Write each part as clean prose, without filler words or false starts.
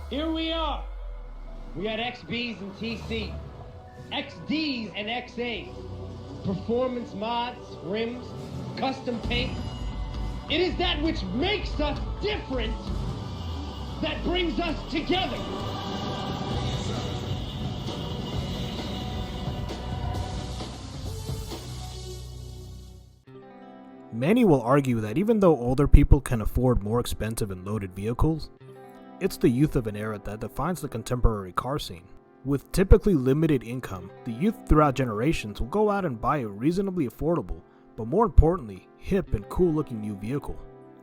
Here we are. We got XBs and TC, XDs and XAs, performance mods, rims, custom paint. It is that which makes us different that brings us together. Many will argue that even though older people can afford more expensive and loaded vehicles, it's the youth of an era that defines the contemporary car scene. With typically limited income, the youth throughout generations will go out and buy a reasonably affordable, but more importantly, hip and cool looking new vehicle.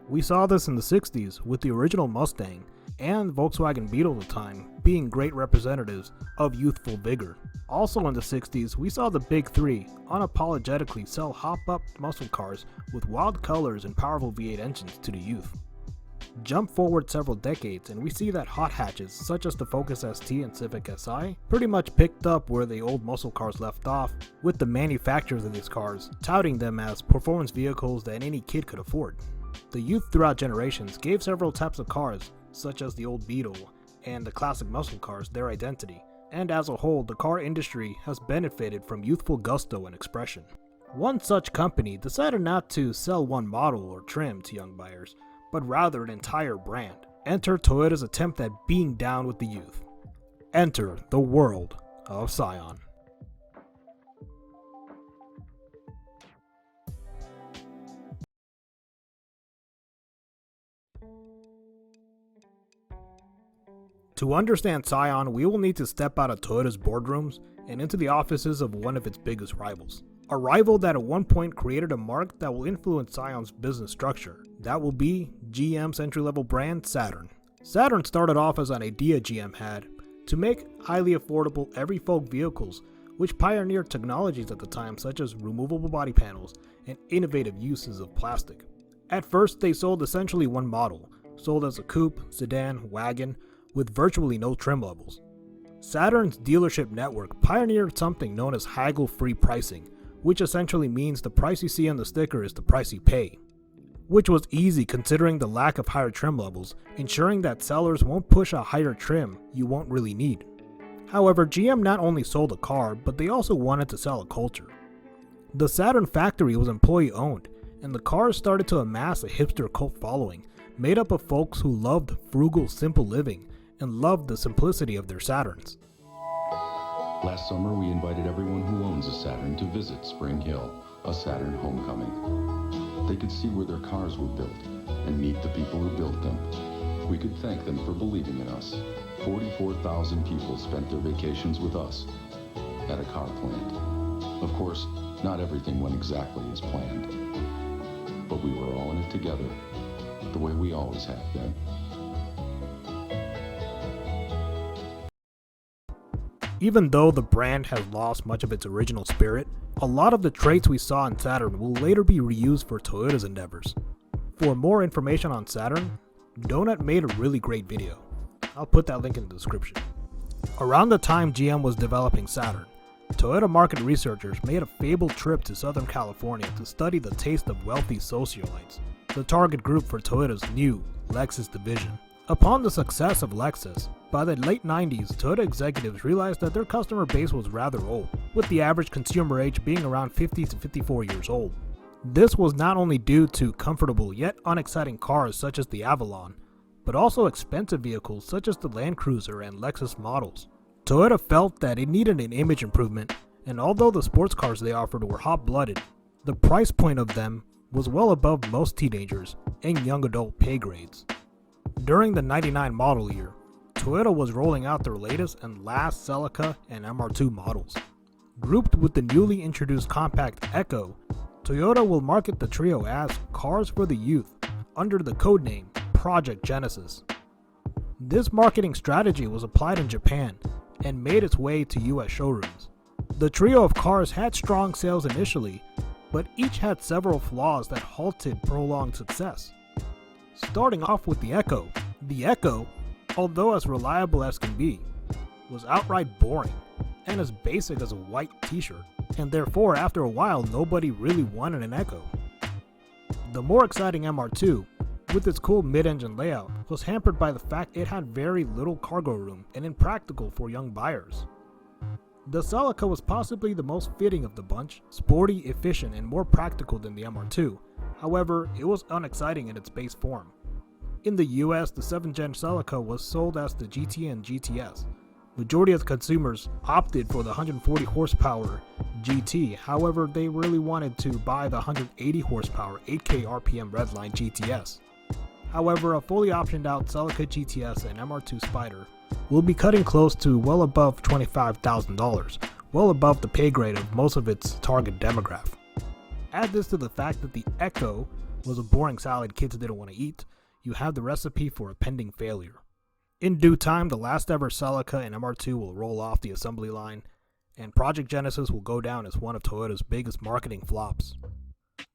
We saw this in the 60s with the original Mustang and Volkswagen Beetle at the time being great representatives of youthful vigor. Also in the 60s, we saw the Big Three unapologetically sell hop-up muscle cars with wild colors and powerful V8 engines to the youth. Jump forward several decades and we see that hot hatches such as the Focus ST and Civic Si pretty much picked up where the old muscle cars left off, with the manufacturers of these cars touting them as performance vehicles that any kid could afford. The youth throughout generations gave several types of cars, such as the old Beetle and the classic muscle cars, their identity, and as a whole the car industry has benefited from youthful gusto and expression. One such company decided not to sell one model or trim to young buyers, but rather an entire brand. Enter Toyota's attempt at being down with the youth. Enter the world of Scion. To understand Scion, we will need to step out of Toyota's boardrooms and into the offices of one of its biggest rivals. A rival that at one point created a mark that will influence Scion's business structure. That will be GM's entry-level brand, Saturn. Saturn started off as an idea GM had to make highly affordable every folk vehicles, which pioneered technologies at the time such as removable body panels and innovative uses of plastic. At first, they sold essentially one model, sold as a coupe, sedan, wagon, with virtually no trim levels. Saturn's dealership network pioneered something known as haggle-free pricing, which essentially means the price you see on the sticker is the price you pay. Which was easy considering the lack of higher trim levels, ensuring that sellers won't push a higher trim you won't really need. However, GM not only sold a car, but they also wanted to sell a culture. The Saturn factory was employee owned, and the cars started to amass a hipster cult following, made up of folks who loved frugal, simple living, and loved the simplicity of their Saturns. Last summer, we invited everyone who owns a Saturn to visit Spring Hill, a Saturn homecoming. They could see where their cars were built and meet the people who built them. We could thank them for believing in us. 44,000 people spent their vacations with us at a car plant. Of course, not everything went exactly as planned, but we were all in it together, the way we always have been. Even though the brand has lost much of its original spirit, a lot of the traits we saw in Saturn will later be reused for Toyota's endeavors. For more information on Saturn, Donut made a really great video. I'll put that link in the description. Around the time GM was developing Saturn, Toyota market researchers made a fabled trip to Southern California to study the taste of wealthy socialites, the target group for Toyota's new Lexus division. Upon the success of Lexus, by the late 90s, Toyota executives realized that their customer base was rather old, with the average consumer age being around 50 to 54 years old. This was not only due to comfortable yet unexciting cars such as the Avalon, but also expensive vehicles such as the Land Cruiser and Lexus models. Toyota felt that it needed an image improvement, and although the sports cars they offered were hot-blooded, the price point of them was well above most teenagers and young adult pay grades. During the 99 model year, Toyota was rolling out their latest and last Celica and MR2 models. Grouped with the newly introduced compact Echo, Toyota will market the trio as cars for the youth under the codename Project Genesis. This marketing strategy was applied in Japan and made its way to US showrooms. The trio of cars had strong sales initially, but each had several flaws that halted prolonged success. Starting off with the Echo, although as reliable as can be, was outright boring and as basic as a white t-shirt, and therefore after a while nobody really wanted an Echo. The more exciting MR2 with its cool mid-engine layout, was hampered by the fact it had very little cargo room and impractical for young buyers. The Celica was possibly the most fitting of the bunch, sporty, efficient, and more practical than the MR2. However, it was unexciting in its base form. In the US, the 7th Gen Celica was sold as the GT and GTS. Majority of consumers opted for the 140 horsepower GT, however they really wanted to buy the 180 horsepower 8K RPM Redline GTS. However, a fully optioned out Celica GTS and MR2 Spider will be cutting close to well above $25,000, well above the pay grade of most of its target demographic. Add this to the fact that the Echo was a boring salad kids didn't want to eat, you have the recipe for a pending failure. In due time, the last ever Celica and MR2 will roll off the assembly line, and Project Genesis will go down as one of Toyota's biggest marketing flops.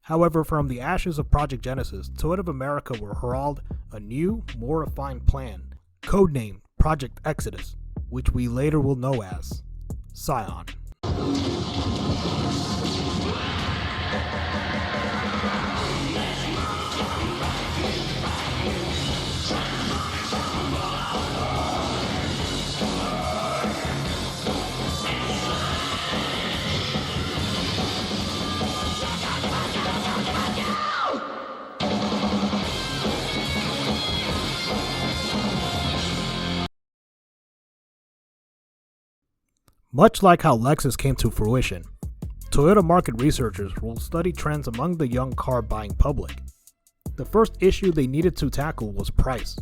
However, from the ashes of Project Genesis, Toyota of America will herald a new, more refined plan, codenamed Project Exodus, which we later will know as Scion. Much like how Lexus came to fruition, Toyota market researchers will study trends among the young car buying public. The first issue they needed to tackle was price.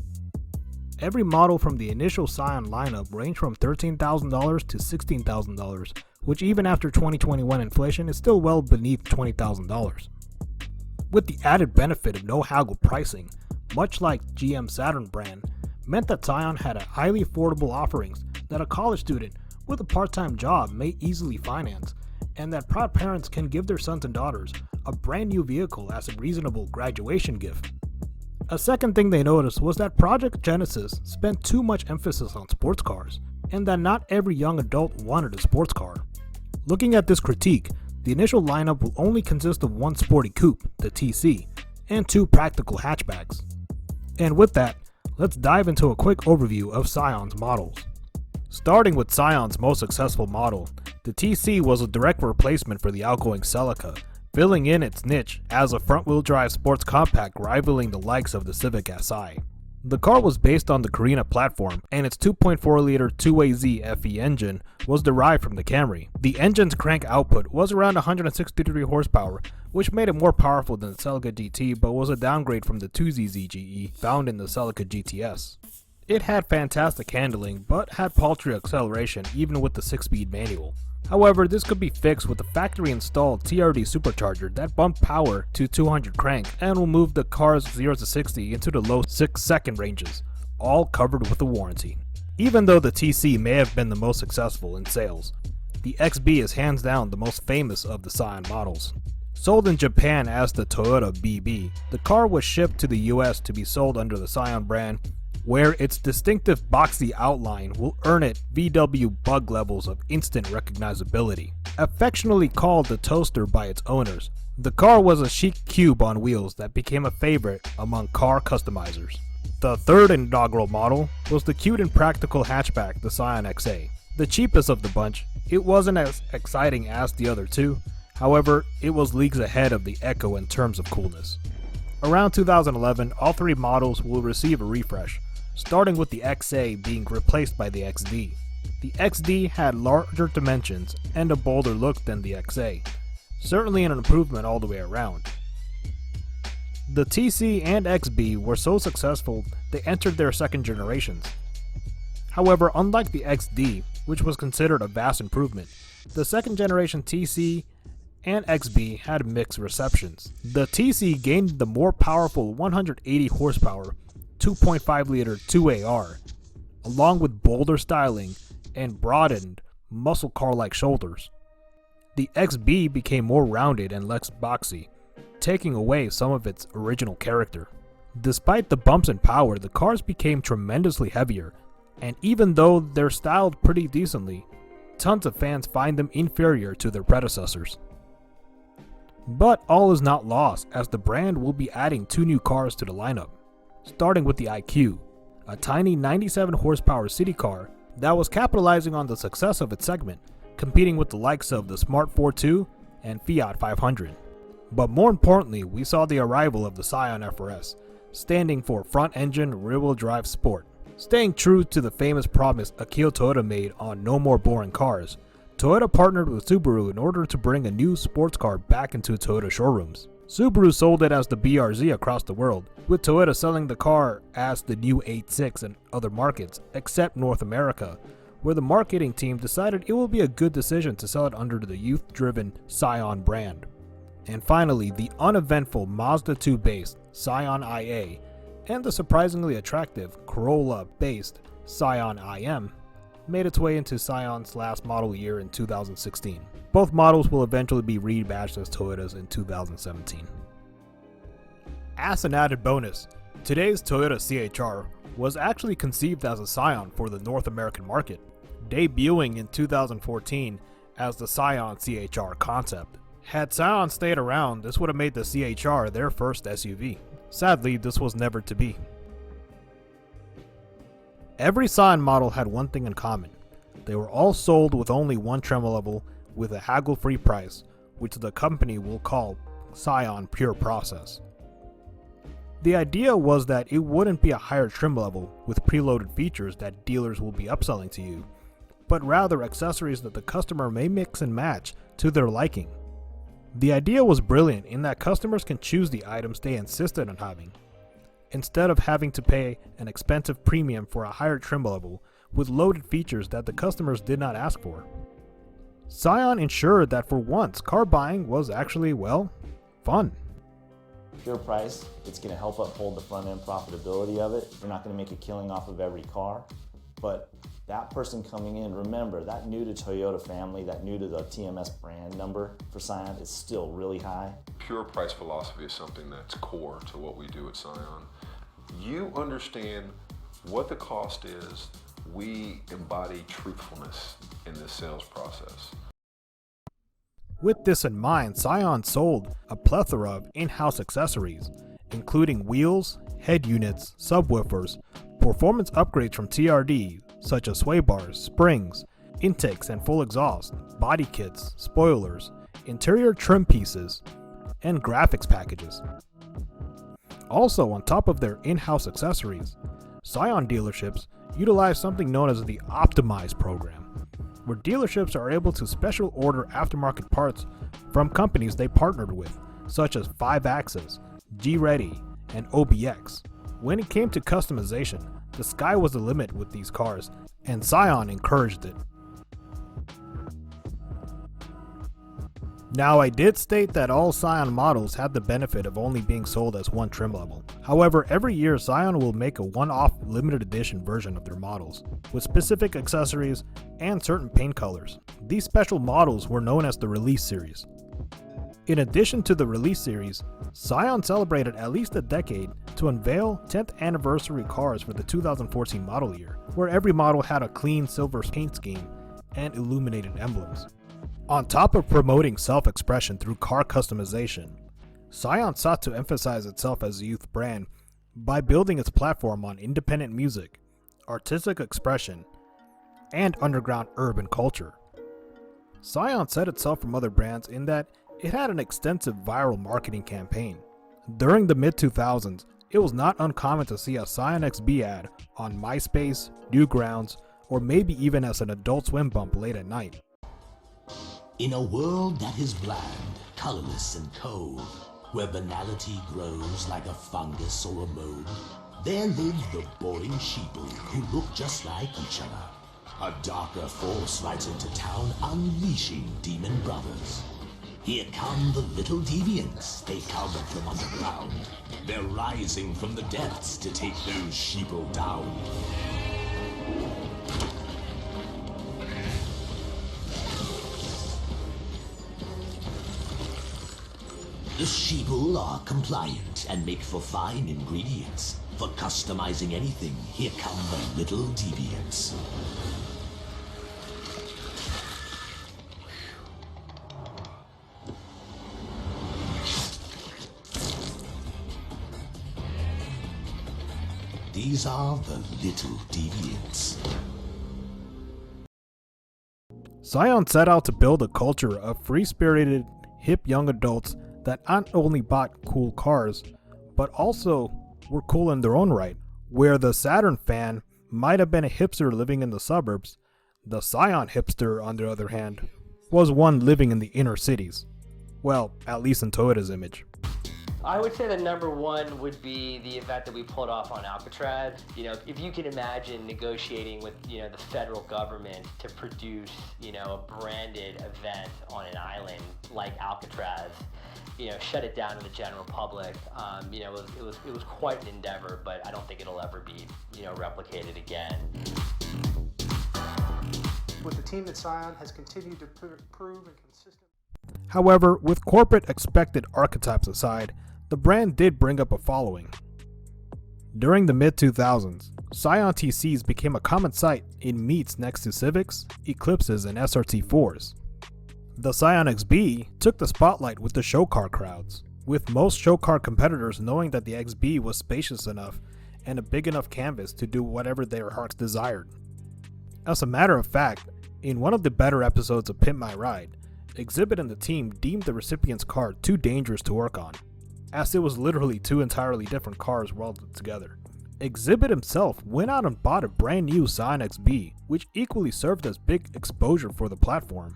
Every model from the initial Scion lineup ranged from $13,000 to $16,000, which even after 2021 inflation is still well beneath $20,000. With the added benefit of no haggle pricing, much like GM Saturn Brand, meant that Scion had a highly affordable offerings that a college student with a part-time job may easily finance, and that proud parents can give their sons and daughters a brand new vehicle as a reasonable graduation gift. A second thing they noticed was that Project Genesis spent too much emphasis on sports cars, and that not every young adult wanted a sports car. Looking at this critique, the initial lineup will only consist of one sporty coupe, the TC, and two practical hatchbacks. And with that, let's dive into a quick overview of Scion's models. Starting with Scion's most successful model, the TC was a direct replacement for the outgoing Celica, filling in its niche as a front-wheel drive sports compact rivaling the likes of the Civic Si. The car was based on the Carina platform, and its 2.4-liter 2AZ FE engine was derived from the Camry. The engine's crank output was around 163 horsepower, which made it more powerful than the Celica GT but was a downgrade from the 2ZZ found in the Celica GTS. It had fantastic handling, but had paltry acceleration even with the 6-speed manual. However, this could be fixed with the factory-installed TRD supercharger that bumped power to 200 crank and will move the car's 0 to 60 into the low 6-second ranges, all covered with a warranty. Even though the TC may have been the most successful in sales, the XB is hands down the most famous of the Scion models. Sold in Japan as the Toyota BB, the car was shipped to the US to be sold under the Saturn Brand, where its distinctive boxy outline will earn it VW bug levels of instant recognizability. Affectionately called the Toaster by its owners, the car was a chic cube on wheels that became a favorite among car customizers. The third inaugural model was the cute and practical hatchback, the Scion XA. The cheapest of the bunch, it wasn't as exciting as the other two, however, it was leagues ahead of the Echo in terms of coolness. Around 2011, all three models will receive a refresh, starting with the XA being replaced by the XD. The XD had larger dimensions and a bolder look than the XA, certainly an improvement all the way around. The TC and XB were so successful they entered their second generations. However, unlike the XD, which was considered a vast improvement, the second generation TC and XB had mixed receptions. The TC gained the more powerful 180 horsepower 2.5-liter 2AR, along with bolder styling and broadened, muscle car-like shoulders. The XB became more rounded and less boxy, taking away some of its original character. Despite the bumps in power, the cars became tremendously heavier, and even though they're styled pretty decently, tons of fans find them inferior to their predecessors. But all is not lost, as the brand will be adding two new cars to the lineup. starting with the IQ, a tiny 97 horsepower city car that was capitalizing on the success of its segment, competing with the likes of the Smart 42 and Fiat 500. But more importantly, we saw the arrival of the Scion FRS, standing for front-engine rear-wheel drive sport. Staying true to the famous promise Akio Toyota made on No More Boring Cars, Toyota partnered with Subaru in order to bring a new sports car back into Toyota showrooms. Subaru sold it as the BRZ across the world, with Toyota selling the car as the new 86 in other markets, except North America, where the marketing team decided it would be a good decision to sell it under the youth-driven Scion brand. And finally, the uneventful Mazda 2-based Scion IA and the surprisingly attractive Corolla-based Scion IM made its way into Scion's last model year in 2016. Both models will eventually be rebadged as Toyotas in 2017. As an added bonus, today's Toyota CHR was actually conceived as a Scion for the North American market, debuting in 2014 as the Scion CHR concept. Had Scion stayed around, this would have made the CHR their first SUV. Sadly, this was never to be. Every Scion model had one thing in common. They were all sold with only one trim level with a haggle-free price, which the company will call Scion Pure Process. The idea was that it wouldn't be a higher trim level with preloaded features that dealers will be upselling to you, but rather accessories that the customer may mix and match to their liking. The idea was brilliant in that customers can choose the items they insisted on having, instead of having to pay an expensive premium for a higher trim level with loaded features that the customers did not ask for. Scion ensured that for once, car buying was actually, well, fun. Pure price, it's going to help uphold the front end profitability of it. You're not going to make a killing off of every car, but that person coming in, remember, that new to Toyota family, that new to the TMS brand number for Scion is still really high. Pure price philosophy is something that's core to what we do at Scion. You understand what the cost is. We embody truthfulness in this sales process. With this in mind, Scion sold a plethora of in-house accessories, including wheels, head units, subwoofers, performance upgrades from TRD, such as sway bars, springs, intakes and full exhaust, body kits, spoilers, interior trim pieces, and graphics packages. Also, on top of their in-house accessories, Scion dealerships utilize something known as the Optimize program, where dealerships are able to special order aftermarket parts from companies they partnered with, such as 5-Axis, G-Ready, and OBX. When it came to customization, the sky was the limit with these cars, and Scion encouraged it. Now, I did state that all Scion models had the benefit of only being sold as one trim level. However, every year Scion will make a one-off limited edition version of their models, with specific accessories and certain paint colors. These special models were known as the Release Series. In addition to the Release Series, Scion celebrated at least a decade to unveil 10th anniversary cars for the 2014 model year, where every model had a clean silver paint scheme and illuminated emblems. On top of promoting self-expression through car customization, Scion sought to emphasize itself as a youth brand by building its platform on independent music, artistic expression, and underground urban culture. Scion set itself from other brands in that it had an extensive viral marketing campaign. During the mid-2000s, it was not uncommon to see a Scion XB ad on MySpace, Newgrounds, or maybe even as an Adult Swim bump late at night. In a world that is bland, colorless and cold, where banality grows like a fungus or a mold, there live the boring sheeple who look just like each other. A darker force rides into town, unleashing demon brothers. Here come the little deviants, they come from underground. They're rising from the depths to take those sheeple down. The sheeple are compliant and make for fine ingredients. For customizing anything, here come the little deviants. These are the little deviants. Scion set out to build a culture of free-spirited, hip young adults that not only bought cool cars, but also were cool in their own right. Where the Saturn fan might have been a hipster living in the suburbs, the Scion hipster, on the other hand, was one living in the inner cities. Well, at least in Toyota's image. I would say that number one would be the event that we pulled off on Alcatraz. You know, if you can imagine negotiating with, the federal government to produce, a branded event on an island like Alcatraz, shut it down to the general public. It was quite an endeavor, but I don't think it'll ever be, replicated again. With the team that Scion has continued to prove and consistent. However, with corporate expected archetypes aside, the brand did bring up a following. During the mid-2000s, Scion TCs became a common sight in meets next to Civics, Eclipses, and SRT4s. The Scion XB took the spotlight with the show car crowds, with most show car competitors knowing that the XB was spacious enough and a big enough canvas to do whatever their hearts desired. As a matter of fact, in one of the better episodes of Pimp My Ride, Exhibit and the team deemed the recipient's car too dangerous to work on, as it was literally two entirely different cars welded together. Exhibit himself went out and bought a brand new Scion XB, which equally served as big exposure for the platform.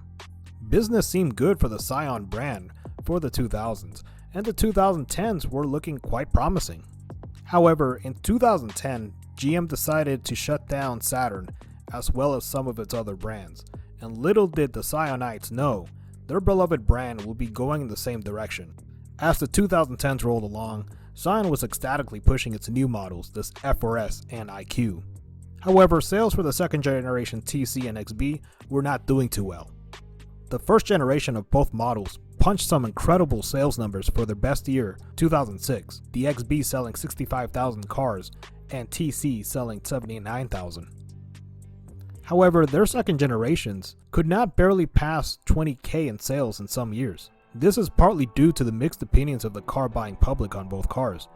Business seemed good for the Saturn brand for the 2000s, and the 2010s were looking quite promising. However, in 2010, GM decided to shut down Saturn as well as some of its other brands, and little did the Scionites know their beloved brand will be going in the same direction. As the 2010s rolled along, Scion was ecstatically pushing its new models, the FRS and IQ. However, sales for the second generation TC and XB were not doing too well. The first generation of both models punched some incredible sales numbers for their best year, 2006, the XB selling 65,000 cars and TC selling 79,000. However, their second generations could not barely pass 20K in sales in some years. This is partly due to the mixed opinions of the car buying public on both cars.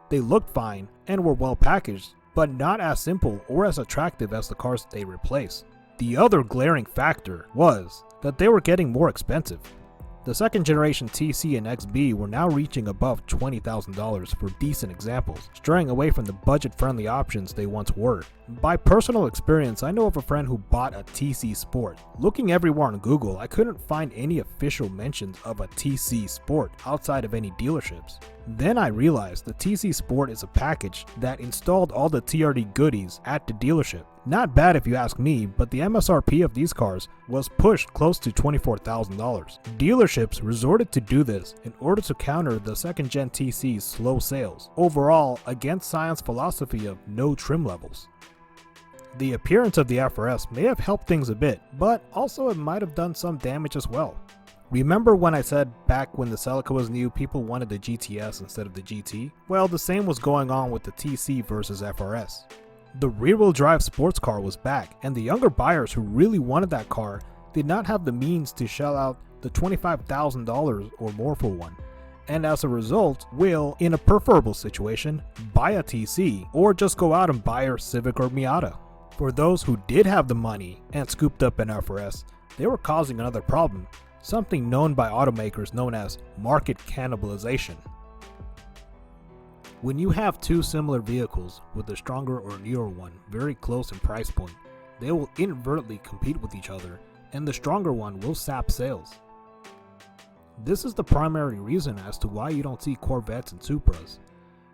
They looked fine and were well packaged, but not as simple or as attractive as the cars they replaced. The other glaring factor was that they were getting more expensive. The second generation TC and XB were now reaching above $20,000 for decent examples, straying away from the budget-friendly options they once were. By personal experience, I know of a friend who bought a TC Sport. Looking everywhere on Google, I couldn't find any official mentions of a TC Sport outside of any dealerships. Then I realized the TC Sport is a package that installed all the TRD goodies at the dealership. Not bad if you ask me, but the MSRP of these cars was pushed close to $24,000. Dealerships resorted to do this in order to counter the second gen TC's slow sales, overall against Scion's philosophy of no trim levels. The appearance of the FRS may have helped things a bit, but also it might have done some damage as well. Remember when I said back when the Celica was new, people wanted the GTS instead of the GT? Well, the same was going on with the TC versus FRS. The rear-wheel drive sports car was back, and the younger buyers who really wanted that car did not have the means to shell out the $25,000 or more for one, and as a result will, in a preferable situation, buy a TC or just go out and buy a Civic or Miata. For those who did have the money and scooped up an FRS, they were causing another problem, something known by automakers known as market cannibalization. When you have two similar vehicles with a stronger or newer one very close in price point, they will inadvertently compete with each other, and the stronger one will sap sales. This is the primary reason as to why you don't see Corvettes and Supras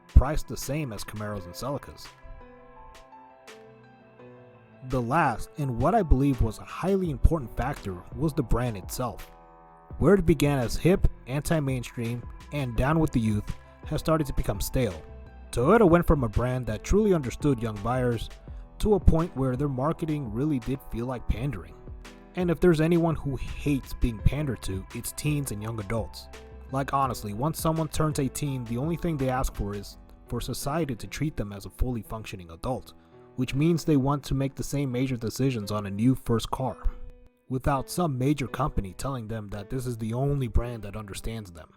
priced the same as Camaros and Celicas. The last, and what I believe was a highly important factor, was the brand itself. Where it began as hip, anti-mainstream, and down with the youth, has started to become stale. Toyota went from a brand that truly understood young buyers to a point where their marketing really did feel like pandering. And if there's anyone who hates being pandered to, it's teens and young adults. Like honestly, once someone turns 18, the only thing they ask for is for society to treat them as a fully functioning adult, which means they want to make the same major decisions on a new first car, without some major company telling them that this is the only brand that understands them.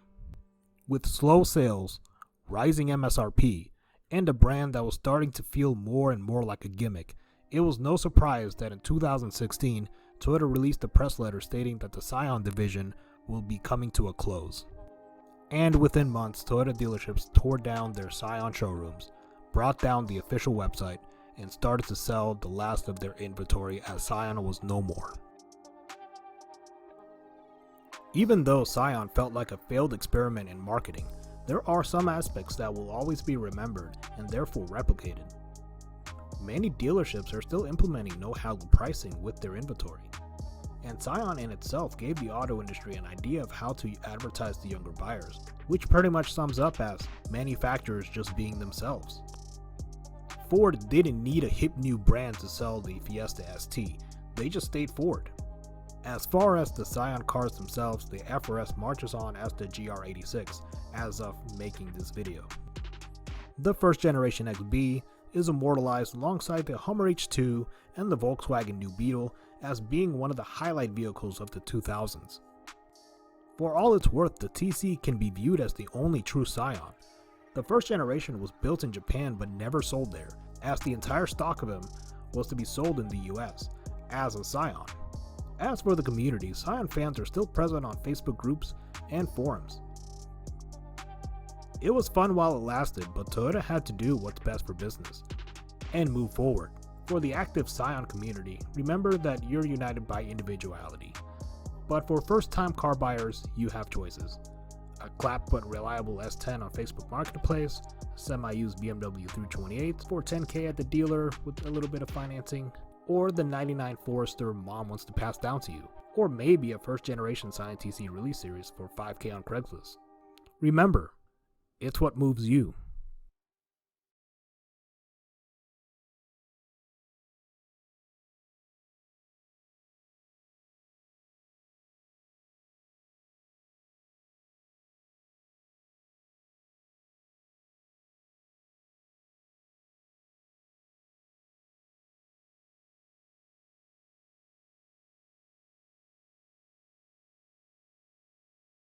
With slow sales, rising MSRP, and a brand that was starting to feel more and more like a gimmick, it was no surprise that in 2016, Toyota released a press letter stating that the Scion division will be coming to a close. And within months, Toyota dealerships tore down their Scion showrooms, brought down the official website, and started to sell the last of their inventory as Scion was no more. Even though Scion felt like a failed experiment in marketing, there are some aspects that will always be remembered and therefore replicated. Many dealerships are still implementing no-haggle pricing with their inventory, and Scion in itself gave the auto industry an idea of how to advertise to younger buyers, which pretty much sums up as manufacturers just being themselves. Ford didn't need a hip new brand to sell the Fiesta ST, they just stayed Ford. As far as the Scion cars themselves, the FRS marches on as the GR86 as of making this video. The first generation XB is immortalized alongside the Hummer H2 and the Volkswagen New Beetle as being one of the highlight vehicles of the 2000s. For all it's worth, the TC can be viewed as the only true Scion. The first generation was built in Japan but never sold there, as the entire stock of them was to be sold in the US as a Scion. As for the community, Scion fans are still present on Facebook groups and forums. It was fun while it lasted, but Toyota had to do what's best for business and move forward. For the active Scion community, remember that you're united by individuality. But for first-time car buyers, you have choices. A clap but reliable S10 on Facebook Marketplace, a semi-used BMW 328 for $10K at the dealer with a little bit of financing, or the 99 Forester mom wants to pass down to you, or maybe a first-generation Scion TC release series for $5K on Craigslist. Remember, it's what moves you.